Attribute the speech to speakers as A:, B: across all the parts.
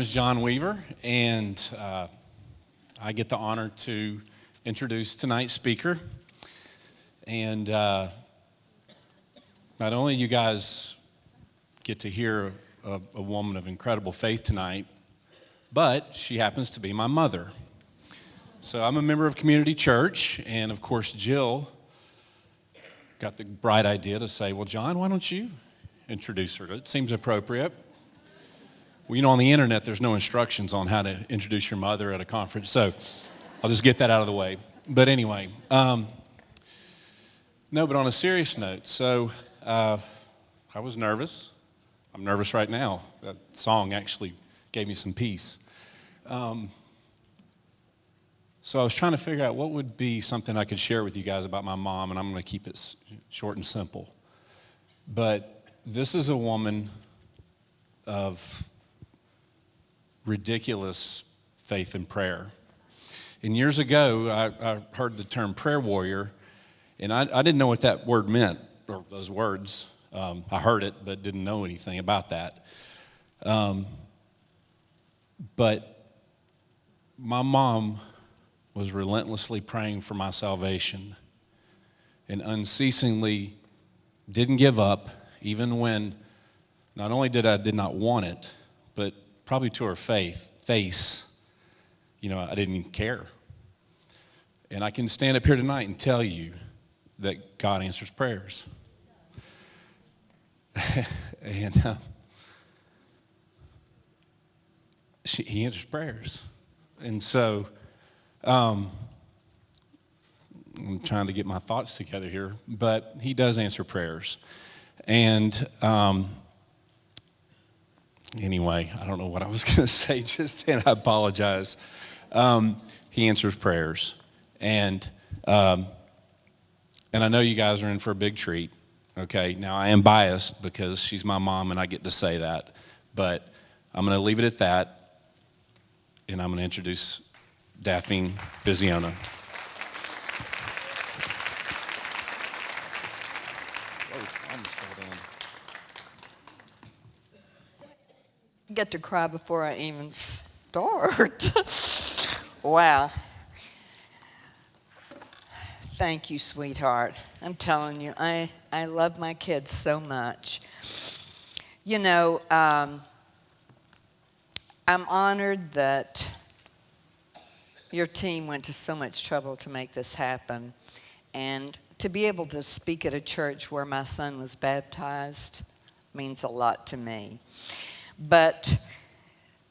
A: is John Weaver, and I get the honor to introduce tonight's speaker. And not only you guys get to hear a woman of incredible faith tonight, but she happens to be my mother. So I'm a member of Community Church, and of course Jill got the bright idea to say, well, John, why don't you introduce her? It seems appropriate. Well, you know, on the internet, there's no instructions on how to introduce your mother at a conference, so I'll just get that out of the way. But anyway, no, but on a serious note, so I was nervous. I'm nervous right now. That song actually gave me some peace. So I was trying to figure out what would be something I could share with you guys about my mom, and I'm going to keep it short and simple. But this is a woman of ridiculous faith and prayer. And years ago, I heard the term prayer warrior, and I didn't know what that word meant, or those words. I heard it, but didn't know anything about that. But my mom was relentlessly praying for my salvation and unceasingly didn't give up, even when not only did not want it, but probably to her face, you know, I didn't even care. And I can stand up here tonight and tell you that God answers prayers. And he answers prayers. And so I'm trying to get my thoughts together here, but he does answer prayers. And anyway, I don't know what I was going to say just then. I apologize. He answers prayers. And I know you guys are in for a big treat. Okay, now I am biased because she's my mom and I get to say that. But I'm going to leave it at that. And I'm going to introduce Daphne Biziona.
B: Get to cry before I even start. Wow. Thank you, sweetheart. I'm telling you, I love my kids so much. You know, I'm honored that your team went to so much trouble to make this happen. And to be able to speak at a church where my son was baptized means a lot to me. But,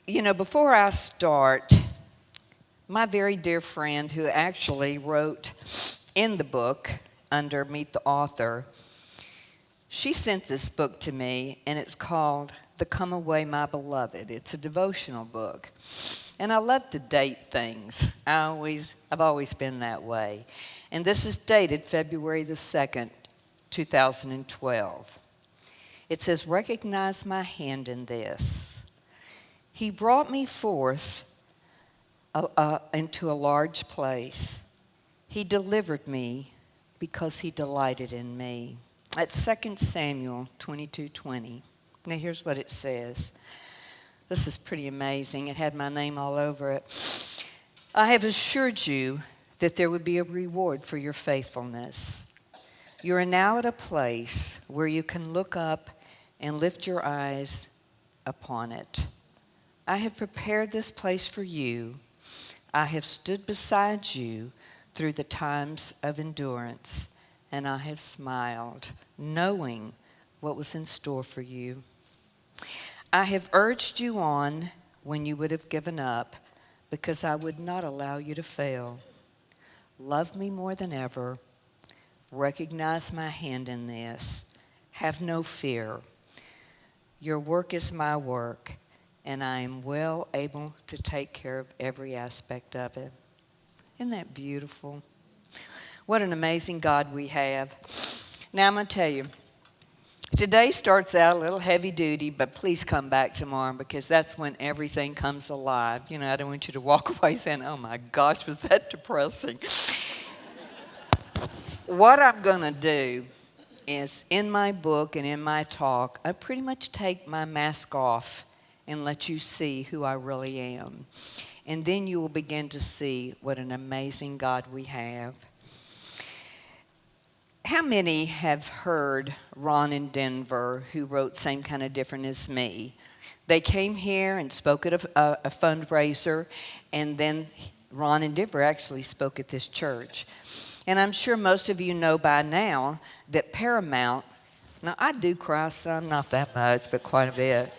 B: you know, before I start, my very dear friend who actually wrote in the book under Meet the Author, she sent this book to me, and it's called The Come Away, My Beloved. It's a devotional book. And I love to date things. I've always been that way. And this is dated February the 2nd, 2012. It says, recognize my hand in this. He brought me forth into a large place. He delivered me because he delighted in me. That's 2 Samuel 22:20. Now here's what it says. This is pretty amazing. It had my name all over it. I have assured you that there would be a reward for your faithfulness. You are now at a place where you can look up and lift your eyes upon it. I have prepared this place for you. I have stood beside you through the times of endurance, and I have smiled, knowing what was in store for you. I have urged you on when you would have given up, because I would not allow you to fail. Love me more than ever. Recognize my hand in this. Have no fear. Your work is my work, and I am well able to take care of every aspect of it. Isn't that beautiful? What an amazing God we have. Now I'm going to tell you, today starts out a little heavy duty, but please come back tomorrow because that's when everything comes alive. You know, I don't want you to walk away saying, oh my gosh, was that depressing? What I'm going to do is in my book and in my talk, I pretty much take my mask off and let you see who I really am. And then you will begin to see what an amazing God we have. How many have heard Ron in Denver, who wrote Same Kind of Different as Me? They came here and spoke at a fundraiser, and then Ron in Denver actually spoke at this church. And I'm sure most of you know by now that Paramount, now I do cry some, not that much, but quite a bit.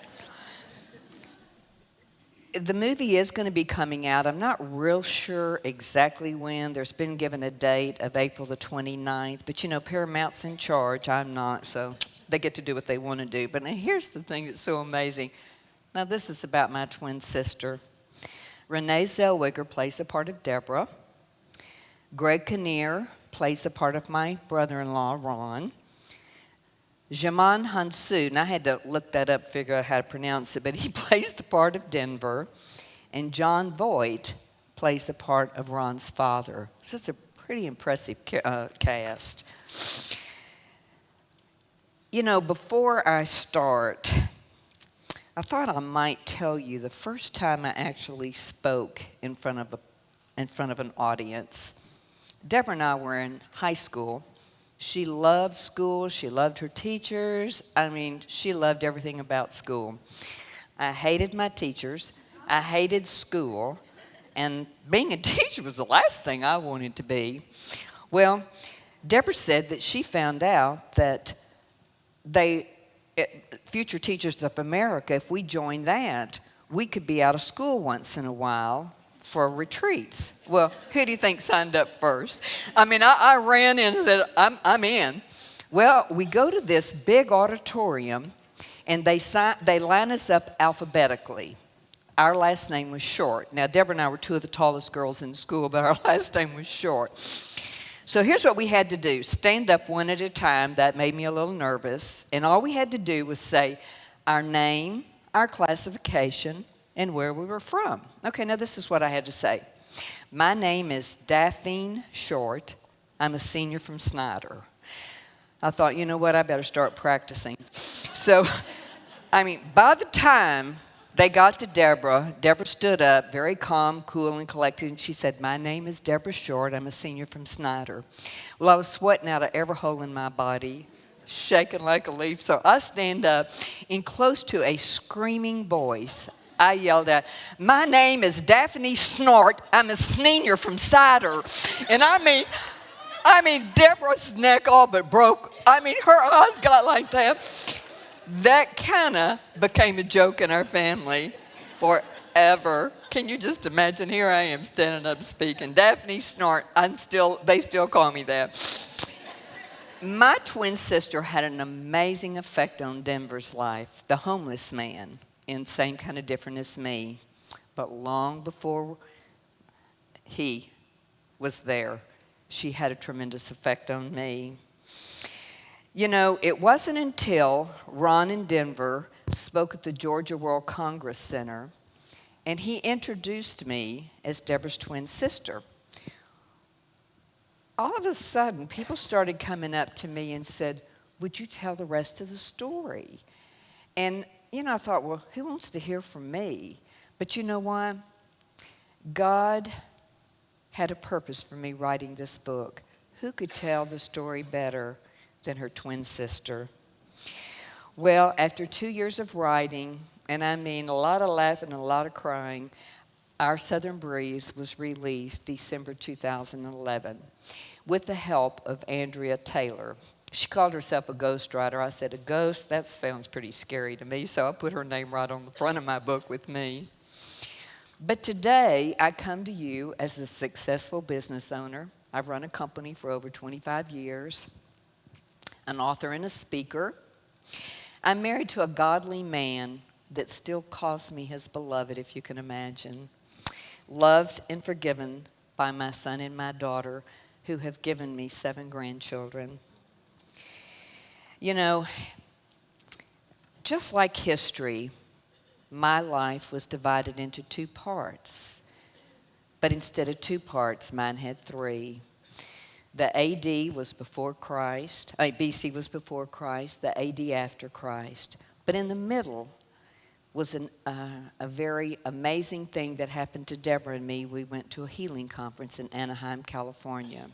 B: The movie is going to be coming out. I'm not real sure exactly when. There's been given a date of April the 29th. But, you know, Paramount's in charge. I'm not, so they get to do what they want to do. But now here's the thing that's so amazing. Now, this is about my twin sister. Renee Zellweger plays the part of Deborah. Greg Kinnear plays the part of my brother-in-law, Ron. Jaman Hansu, and I had to look that up, figure out how to pronounce it, but he plays the part of Denver. And John Voight plays the part of Ron's father. So it's a pretty impressive cast. You know, before I start, I thought I might tell you the first time I actually spoke in front of an audience. Deborah and I were in high school. She loved school. She loved her teachers. I mean, she loved everything about school. I hated my teachers. I hated school. And being a teacher was the last thing I wanted to be. Well, Deborah said that she found out that Future Teachers of America, if we joined that, we could be out of school once in a while for retreats. Well, who do you think signed up first? I mean, I ran in and said, I'm in. Well, we go to this big auditorium, and they line us up alphabetically. Our last name was Short. Now, Deborah and I were two of the tallest girls in school, but our last name was Short. So here's what we had to do. Stand up one at a time. That made me a little nervous. And all we had to do was say our name, our classification, and where we were from. Okay, now this is what I had to say. My name is Daphne Short. I'm a senior from Snyder. I thought, you know what, I better start practicing. So, I mean, by the time they got to Deborah stood up, very calm, cool, and collected, and she said, my name is Deborah Short. I'm a senior from Snyder. Well, I was sweating out of every hole in my body, shaking like a leaf. So I stand up in close to a screaming voice. I yelled out, my name is Daphne Snort. I'm a senior from Cider. And I mean, Deborah's neck all but broke. I mean, her eyes got like that. That kind of became a joke in our family forever. Can you just imagine? Here I am standing up speaking. Daphne Snort. They still call me that. My twin sister had an amazing effect on Denver's life. The homeless man. In Same Kind of Different as Me. But long before he was there, she had a tremendous effect on me. You know, it wasn't until Ron in Denver spoke at the Georgia World Congress Center, and he introduced me as Deborah's twin sister. All of a sudden, people started coming up to me and said, would you tell the rest of the story? And you know, I thought, well, who wants to hear from me? But you know what? God had a purpose for me writing this book. Who could tell the story better than her twin sister? Well, after 2 years of writing, and I mean a lot of laughing and a lot of crying, Our Southern Breeze was released December 2011 with the help of Andrea Taylor. She called herself a ghostwriter. I said, a ghost? That sounds pretty scary to me, so I put her name right on the front of my book with me. But today, I come to you as a successful business owner. I've run a company for over 25 years, an author and a speaker. I'm married to a godly man that still calls me his beloved, if you can imagine. Loved and forgiven by my son and my daughter, who have given me 7 grandchildren. You know, just like history, my life was divided into 2 parts. But instead of 2 parts, mine had 3. The AD was before Christ. BC was before Christ. The AD after Christ. But in the middle was a very amazing thing that happened to Deborah and me. We went to a healing conference in Anaheim, California.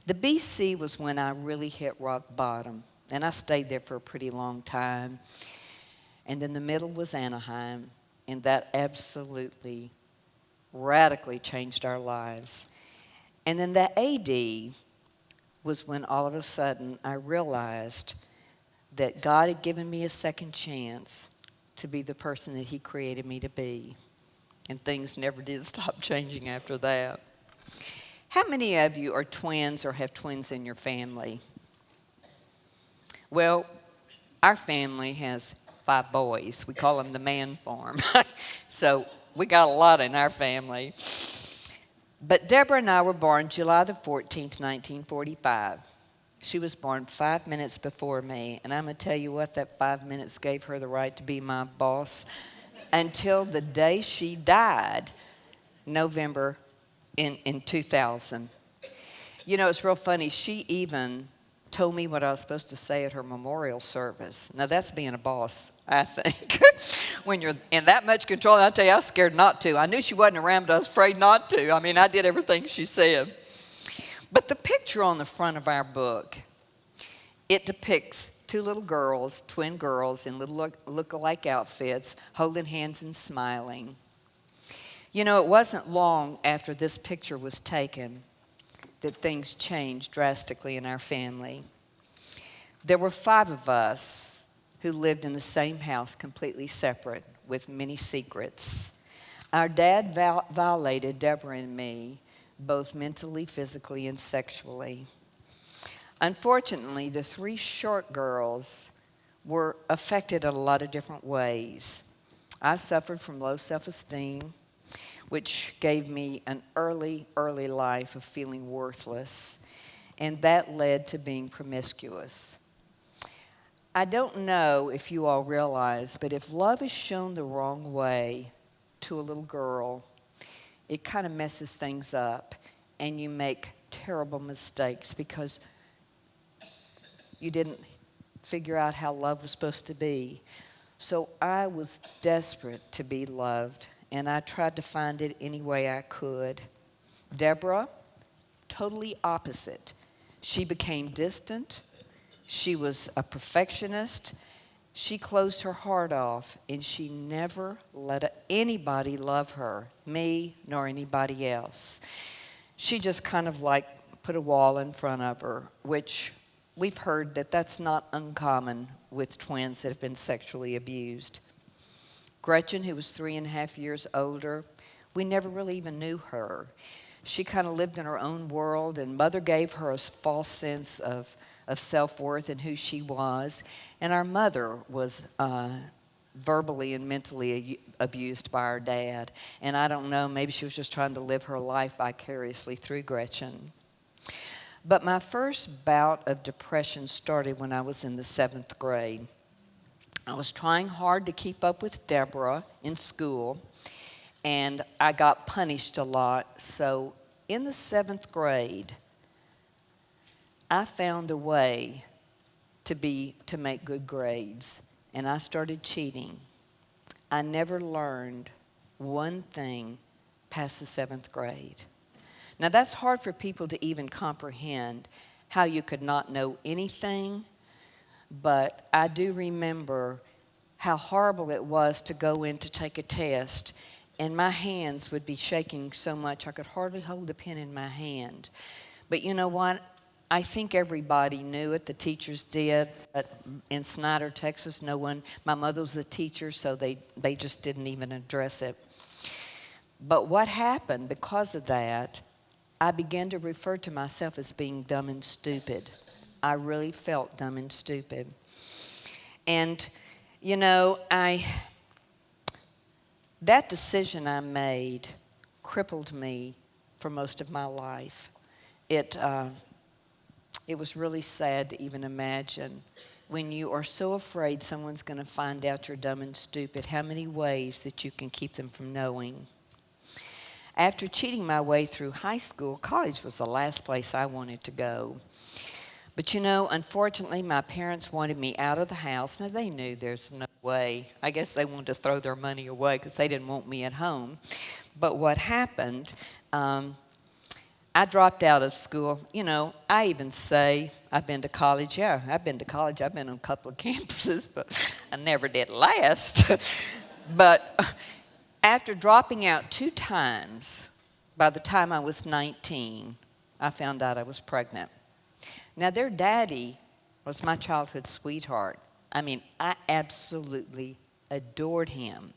B: The BC was when I really hit rock bottom, and I stayed there for a pretty long time. And then the middle was Anaheim, and that absolutely radically changed our lives. And then the AD was when all of a sudden I realized that God had given me a second chance to be the person that He created me to be. And things never did stop changing after that. How many of you are twins or have twins in your family? Well, our family has 5 boys. We call them the man farm. So we got a lot in our family. But Deborah and I were born July the 14th, 1945. She was born 5 minutes before me. And I'm going to tell you what, that 5 minutes gave her the right to be my boss until the day she died, November in 2000. You know, it's real funny. She even told me what I was supposed to say at her memorial service. Now, that's being a boss, I think. When you're in that much control, and I tell you, I was scared not to. I knew she wasn't around, but I was afraid not to. I mean, I did everything she said. But the picture on the front of our book, it depicts 2 little girls, twin girls, in little look-alike outfits, holding hands and smiling. You know, it wasn't long after this picture was taken that things changed drastically in our family. There were 5 of us who lived in the same house, completely separate, with many secrets. Our dad violated Deborah and me, both mentally, physically, and sexually. Unfortunately, the 3 short girls were affected in a lot of different ways. I suffered from low self-esteem, which gave me an early life of feeling worthless, and that led to being promiscuous. I don't know if you all realize, but if love is shown the wrong way to a little girl, it kind of messes things up, and you make terrible mistakes because you didn't figure out how love was supposed to be. So I was desperate to be loved, and I tried to find it any way I could. Deborah, totally opposite. She became distant. She was a perfectionist. She closed her heart off, and she never let anybody love her, me nor anybody else. She just kind of like put a wall in front of her, which we've heard that that's not uncommon with twins that have been sexually abused. Gretchen, who was 3.5 years older, we never really even knew her. She kind of lived in her own world, and Mother gave her a false sense of self-worth and who she was. And our mother was verbally and mentally abused by our dad. And I don't know, maybe she was just trying to live her life vicariously through Gretchen. But my first bout of depression started when I was in the 7th grade. I was trying hard to keep up with Deborah in school, and I got punished a lot. So in the 7th grade, I found a way to make good grades, and I started cheating. I never learned one thing past the 7th grade. Now, that's hard for people to even comprehend, how you could not know anything. But I do remember how horrible it was to go in to take a test, and my hands would be shaking so much I could hardly hold a pen in my hand. But you know what? I think everybody knew it. The teachers did. But in Snyder, Texas, no one. My mother was a teacher, so they just didn't even address it. But what happened because of that, I began to refer to myself as being dumb and stupid. I really felt dumb and stupid. And, you know, that decision I made crippled me for most of my life. It was really sad to even imagine when you are so afraid someone's going to find out you're dumb and stupid, how many ways that you can keep them from knowing. After cheating my way through high school, college was the last place I wanted to go. But you know, unfortunately, my parents wanted me out of the house. Now, they knew there's no away. I guess they wanted to throw their money away because they didn't want me at home. But what happened, I dropped out of school. You know, I even say I've been to college. Yeah, I've been to college. I've been on a couple of campuses, but I never did last. But after dropping out 2 times, by the time I was 19, I found out I was pregnant. Now, their daddy was my childhood sweetheart. I mean, I absolutely adored him.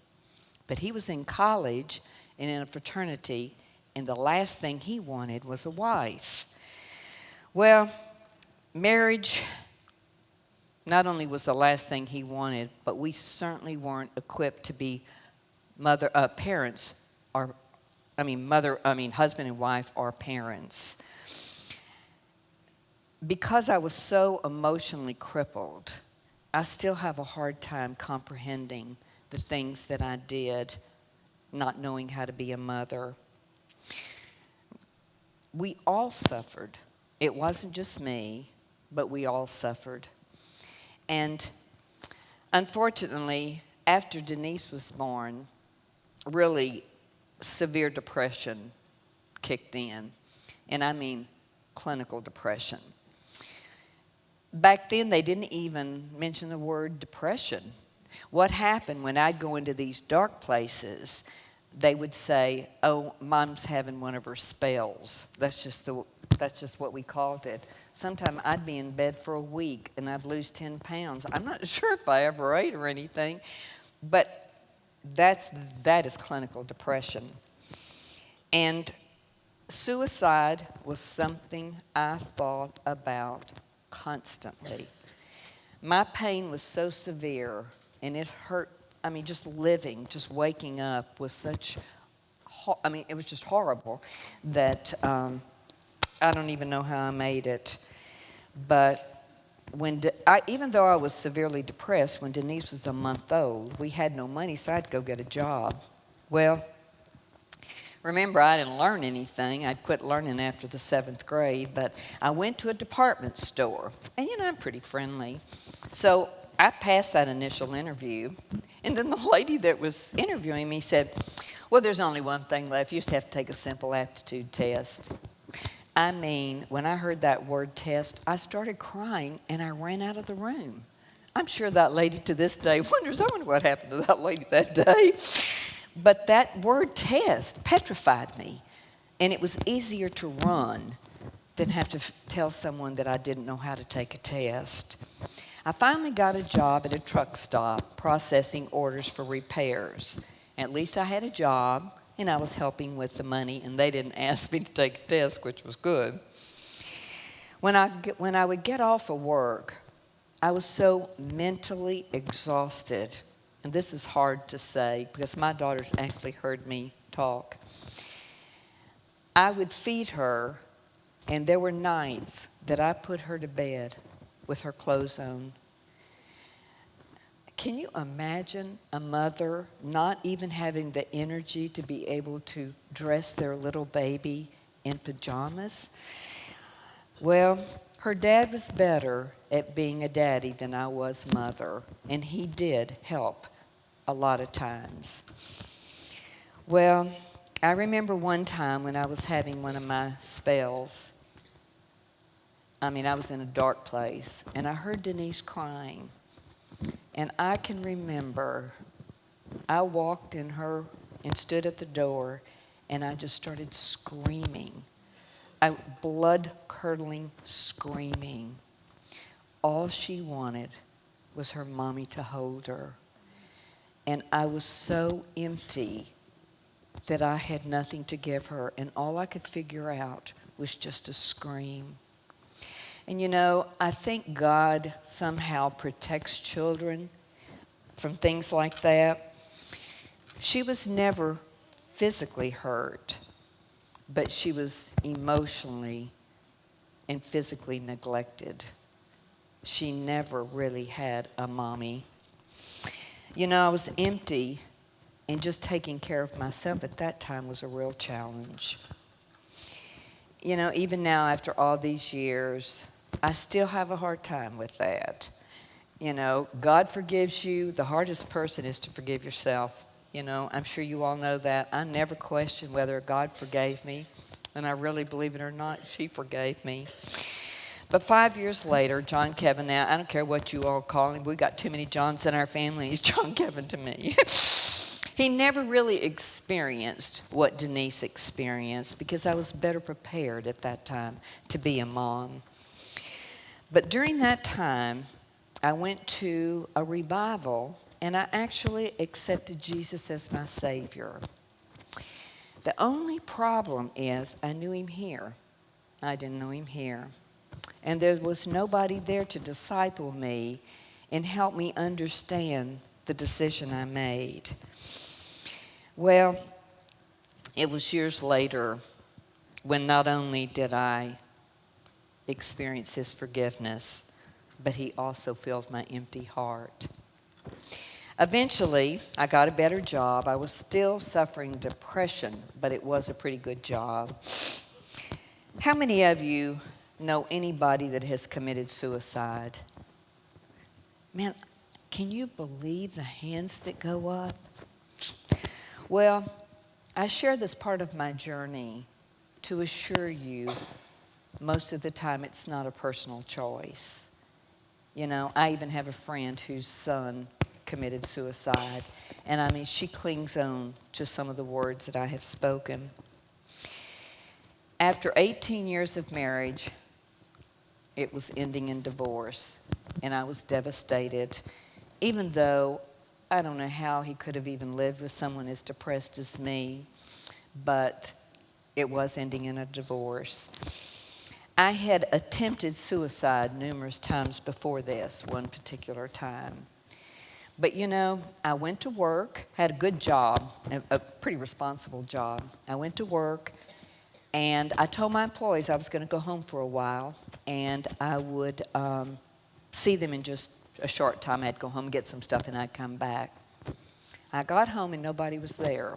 B: But he was in college and in a fraternity, and the last thing he wanted was a wife. Well, marriage not only was the last thing he wanted, but we certainly weren't equipped to be parents, or husband and wife or parents. Because I was so emotionally crippled, I still have a hard time comprehending the things that I did, not knowing how to be a mother. We all suffered. It wasn't just me, but we all suffered. And unfortunately, after Denise was born, really severe depression kicked in. And I mean clinical depression. Back then, they didn't even mention the word depression. What happened when I'd go into these dark places, they would say, "Oh, Mom's having one of her spells." That's just what we called it. Sometimes I'd be in bed for a week and I'd lose 10 pounds. I'm not sure if I ever ate or anything, but that is clinical depression. And suicide was something I thought about constantly. My pain was so severe, and it hurt. I mean, just waking up was it was just horrible that I don't even know how I made it. But even though I was severely depressed, when Denise was a month old, we had no money, so I had to go get a job. Well, remember, I didn't learn anything. I'd quit learning after the 7th grade, but I went to a department store, and I'm pretty friendly. So I passed that initial interview, and then the lady that was interviewing me said, "Well, there's only one thing left. You just have to take a simple aptitude test." I mean, when I heard that word test, I started crying, and I ran out of the room. I'm sure that lady to this day wonders, I wonder what happened to that lady that day. But that word test petrified me, and it was easier to run than have to tell someone that I didn't know how to take a test. I finally got a job at a truck stop processing orders for repairs. At least I had a job, and I was helping with the money, and they didn't ask me to take a test, which was good. When I would get off of work, I was so mentally exhausted. And this is hard to say because my daughters actually heard me talk. I would feed her, and there were nights that I put her to bed with her clothes on. Can you imagine a mother not even having the energy to be able to dress their little baby in pajamas? Well, her dad was better at being a daddy than I was mother, and he did help a lot of times. Well, I remember one time when I was having one of my spells. I was in a dark place, and I heard Denise crying. And I can remember I walked in her and stood at the door, and I just started screaming. Blood-curdling screaming. All she wanted was her mommy to hold her. And I was so empty that I had nothing to give her, and all I could figure out was just to scream. And I think God somehow protects children from things like that. She was never physically hurt, but she was emotionally and physically neglected. She never really had a mommy. I was empty, and just taking care of myself at that time was a real challenge. Even now, after all these years, I still have a hard time with that. God forgives you. The hardest person is to forgive yourself. I'm sure you all know that. I never questioned whether God forgave me. And I really, believe it or not, she forgave me. But 5 years later, John Kevin, now, I don't care what you all call him. We got too many Johns in our family. He's John Kevin to me. He never really experienced what Denise experienced because I was better prepared at that time to be a mom. But during that time, I went to a revival and I actually accepted Jesus as my Savior. The only problem is I knew him here. I didn't know him here. And there was nobody there to disciple me and help me understand the decision I made. Well, it was years later when not only did I experience his forgiveness, but he also filled my empty heart. Eventually, I got a better job. I was still suffering depression, but it was a pretty good job. How many of you know anybody that has committed suicide? Man, can you believe the hands that go up? Well, I share this part of my journey to assure you most of the time it's not a personal choice. I even have a friend whose son committed suicide. And I mean, she clings on to some of the words that I have spoken. After 18 years of marriage, it was ending in divorce. And I was devastated, even though I don't know how he could have even lived with someone as depressed as me, but it was ending in a divorce. I had attempted suicide numerous times before this, one particular time. But I went to work, had a good job, a pretty responsible job. I went to work, and I told my employees I was going to go home for a while, and I would see them in just a short time. I'd go home, get some stuff, and I'd come back. I got home, and nobody was there.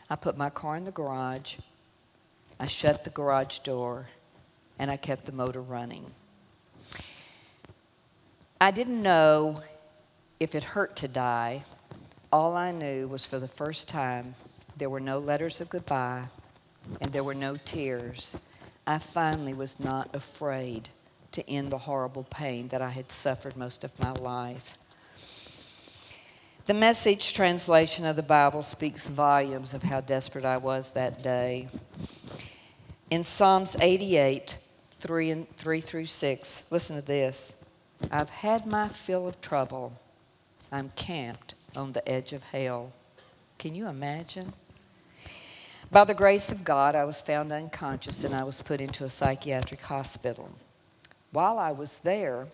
B: I put my car in the garage. I shut the garage door, and I kept the motor running. I didn't know if it hurt to die. All I knew was for the first time, there were no letters of goodbye, and there were no tears. I finally was not afraid to end the horrible pain that I had suffered most of my life. The Message translation of the Bible speaks volumes of how desperate I was that day. In Psalms 88, 3 through 6, listen to this. I've had my fill of trouble. I'm camped on the edge of hell. Can you imagine? By the grace of God, I was found unconscious and I was put into a psychiatric hospital. While I was there,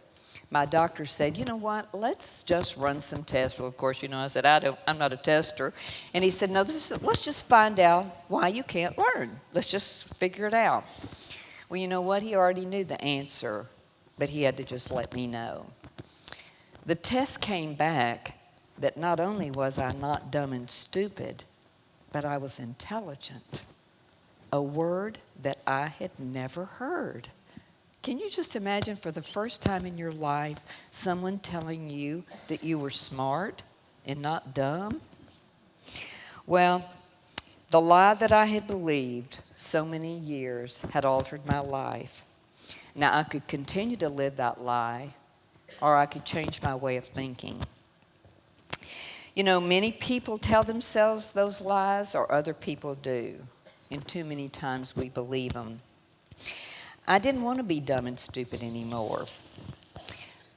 B: my doctor said, you know what, let's just run some tests. Well, of course, I said, I'm not a tester. And he said, no, let's just find out why you can't learn. Let's just figure it out. Well, you know what? He already knew the answer, but he had to just let me know. The test came back that not only was I not dumb and stupid, but I was intelligent, a word that I had never heard. Can you just imagine for the first time in your life someone telling you that you were smart and not dumb? Well, the lie that I had believed so many years had altered my life. Now, I could continue to live that lie, or I could change my way of thinking. Many people tell themselves those lies, or other people do, and too many times we believe them. I didn't want to be dumb and stupid anymore.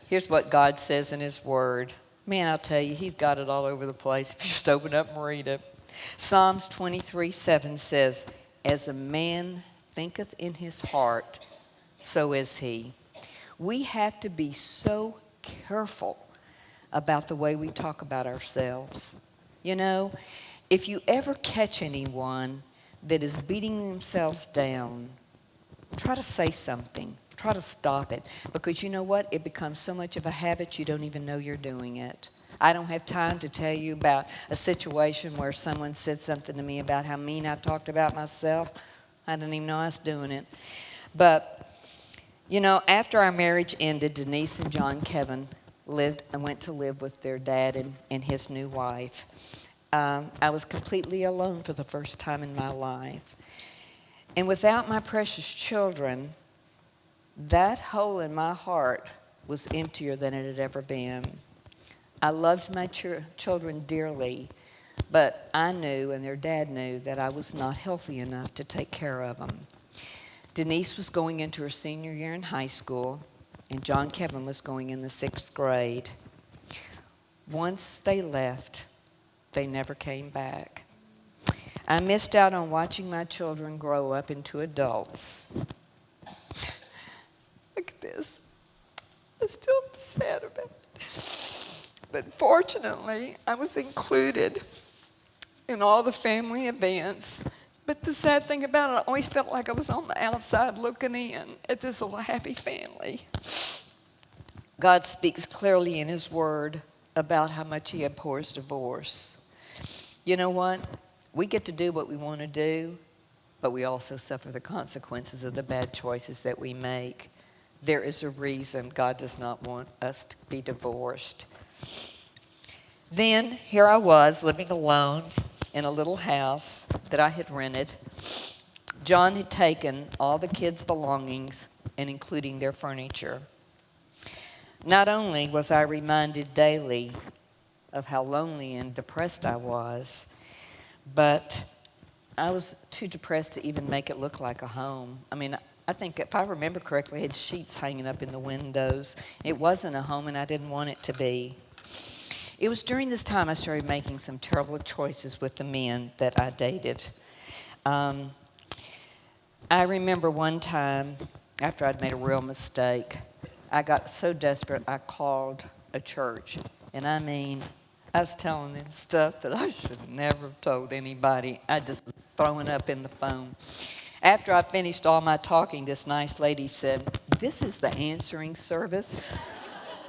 B: Here's what God says in His Word. Man, I'll tell you, He's got it all over the place if you just open up and read it. Psalms 23:7 says, as a man thinketh in his heart, so is he. We have to be so careful about the way we talk about ourselves. If you ever catch anyone that is beating themselves down, try to say something. Try to stop it. Because you know what? It becomes so much of a habit you don't even know you're doing it. I don't have time to tell you about a situation where someone said something to me about how mean I talked about myself. I didn't even know I was doing it. But You know, after our marriage ended, Denise and John Kevin lived and went to live with their dad and his new wife. I was completely alone for the first time in my life. And without my precious children, that hole in my heart was emptier than it had ever been. I loved my children dearly, but I knew and their dad knew that I was not healthy enough to take care of them. Denise was going into her senior year in high school, and John Kevin was going in the 6th grade. Once they left, they never came back. I missed out on watching my children grow up into adults. Look at this. I'm still sad about it. But fortunately, I was included in all the family events. But the sad thing about it, I always felt like I was on the outside looking in at this little happy family. God speaks clearly in His Word about how much He abhors divorce. You know what? We get to do what we want to do, but we also suffer the consequences of the bad choices that we make. There is a reason God does not want us to be divorced. Then here I was living alone in a little house that I had rented. John had taken all the kids' belongings and including their furniture. Not only was I reminded daily of how lonely and depressed I was, but I was too depressed to even make it look like a home. I mean, I think if I remember correctly, I had sheets hanging up in the windows. It wasn't a home, and I didn't want it to be. It was during this time I started making some terrible choices with the men that I dated. I remember one time, after I'd made a real mistake, I got so desperate I called a church. And I mean, I was telling them stuff that I should never have told anybody. I just was throwing up in the phone. After I finished all my talking, this nice lady said, "This is the answering service.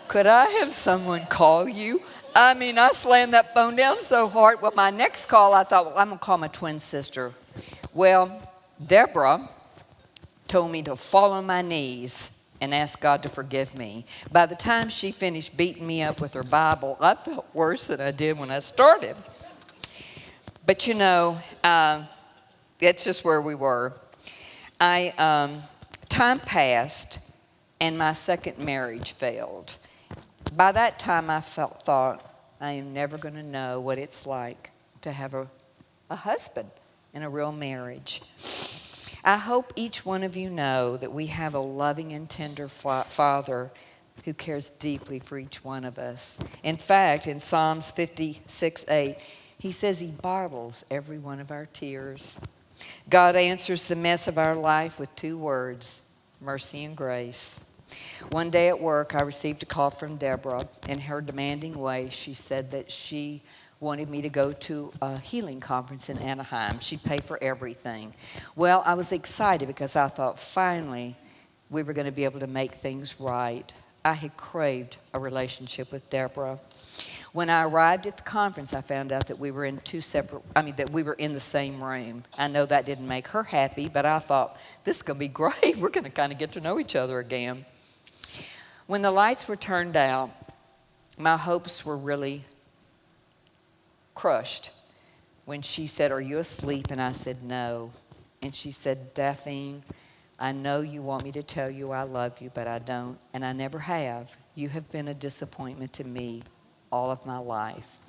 B: Could I have someone call you?" I mean, I slammed that phone down so hard. Well, my next call, I thought, well, I'm going to call my twin sister. Well, Deborah told me to fall on my knees and ask God to forgive me. By the time she finished beating me up with her Bible, I felt worse than I did when I started. But you know, that's just where we were. Time passed, and my second marriage failed. By that time, I thought, I am never going to know what it's like to have a husband in a real marriage. I hope each one of you know that we have a loving and tender Father who cares deeply for each one of us. In fact, in Psalms 56:8, He says He bottles every one of our tears. God answers the mess of our life with 2 words, mercy and grace. One day at work, I received a call from Deborah. In her demanding way, she said that she wanted me to go to a healing conference in Anaheim. She'd pay for everything. Well, I was excited because I thought finally we were going to be able to make things right. I had craved a relationship with Deborah. When I arrived at the conference, I found out that we were in that we were in the same room. I know that didn't make her happy, but I thought, this is going to be great. We're going to kind of get to know each other again. When the lights were turned out, my hopes were really crushed when she said, "Are you asleep?" And I said, "No." And she said, "Daphne, I know you want me to tell you I love you, but I don't, and I never have. You have been a disappointment to me all of my life."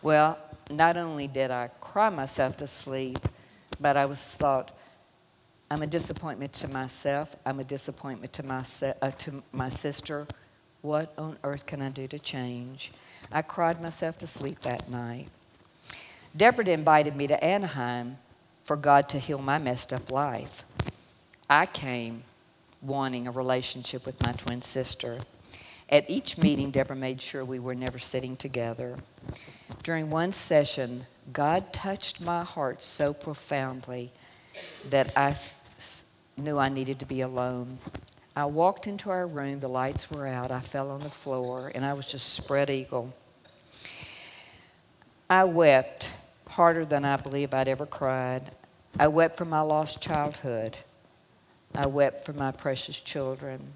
B: Well, not only did I cry myself to sleep, but I thought, I'm a disappointment to myself. I'm a disappointment to my sister. What on earth can I do to change? I cried myself to sleep that night. Deborah invited me to Anaheim for God to heal my messed up life. I came wanting a relationship with my twin sister. At each meeting, Deborah made sure we were never sitting together. During one session, God touched my heart so profoundly that I knew I needed to be alone. I walked into our room, the lights were out, I fell on the floor, and I was just spread eagle. I wept harder than I believe I'd ever cried. I wept for my lost childhood. I wept for my precious children.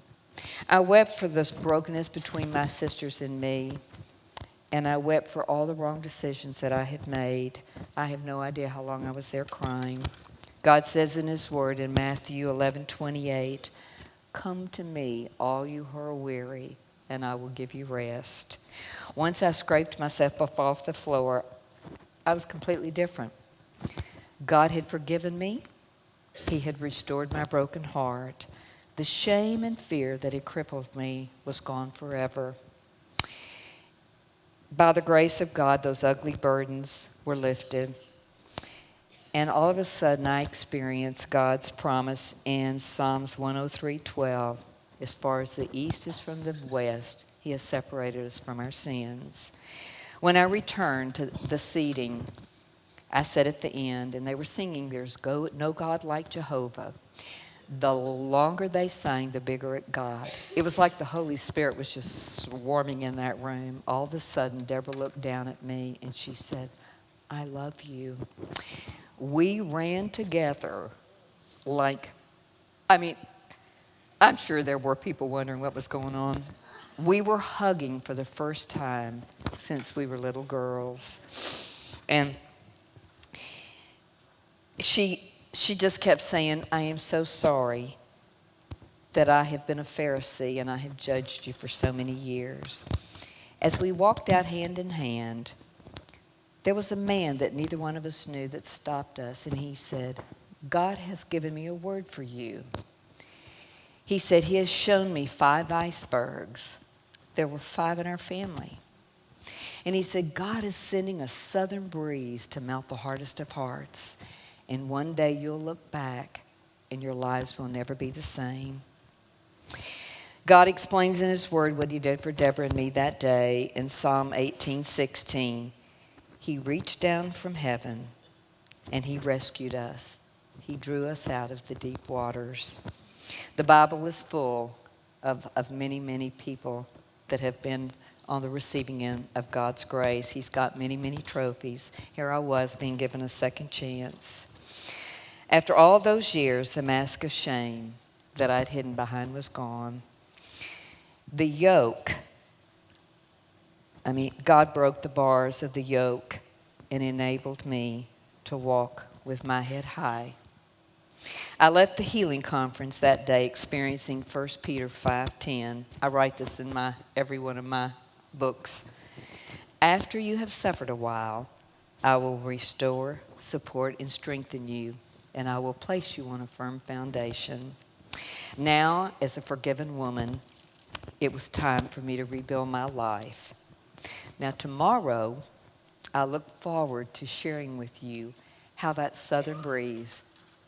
B: I wept for this brokenness between my sisters and me. And I wept for all the wrong decisions that I had made. I have no idea how long I was there crying. God says in His Word in Matthew 11:28, "Come to me, all you who are weary, and I will give you rest." Once I scraped myself up off the floor, I was completely different. God had forgiven me. He had restored my broken heart. The shame and fear that had crippled me was gone forever. By the grace of God, those ugly burdens were lifted. And all of a sudden, I experienced God's promise in Psalms 103:12. As far as the east is from the west, He has separated us from our sins. When I returned to the seating, I sat at the end, and they were singing, "There's no God like Jehovah." The longer they sang, the bigger it got. It was like the Holy Spirit was just swarming in that room. All of a sudden, Deborah looked down at me, and she said, "I love you." We ran together I'm sure there were people wondering what was going on. We were hugging for the first time since we were little girls. And she just kept saying, "I am so sorry that I have been a Pharisee and I have judged you for so many years." As we walked out hand in hand, there was a man that neither one of us knew that stopped us, and he said, "God has given me a word for you." He said, "He has shown me 5 icebergs. There were 5 in our family." And he said, "God is sending a southern breeze to melt the hardest of hearts. And one day you'll look back and your lives will never be the same." God explains in His Word what He did for Deborah and me that day in Psalm 18:16. He reached down from heaven and He rescued us. He drew us out of the deep waters. The Bible is full of many, many people that have been on the receiving end of God's grace. He's got many, many trophies. Here I was being given a second chance. After all those years, the mask of shame that I'd hidden behind was gone. The yoke, God broke the bars of the yoke and enabled me to walk with my head high. I left the healing conference that day experiencing 1 Peter 5:10. I write this in every one of my books. "After you have suffered a while, I will restore, support, and strengthen you, and I will place you on a firm foundation." Now, as a forgiven woman, it was time for me to rebuild my life. Now, tomorrow, I look forward to sharing with you how that southern breeze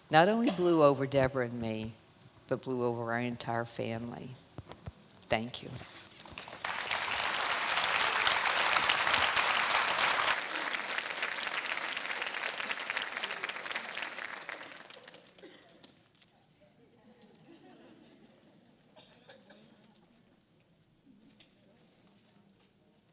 B: not only blew over Deborah and me, but blew over our entire family. Thank you.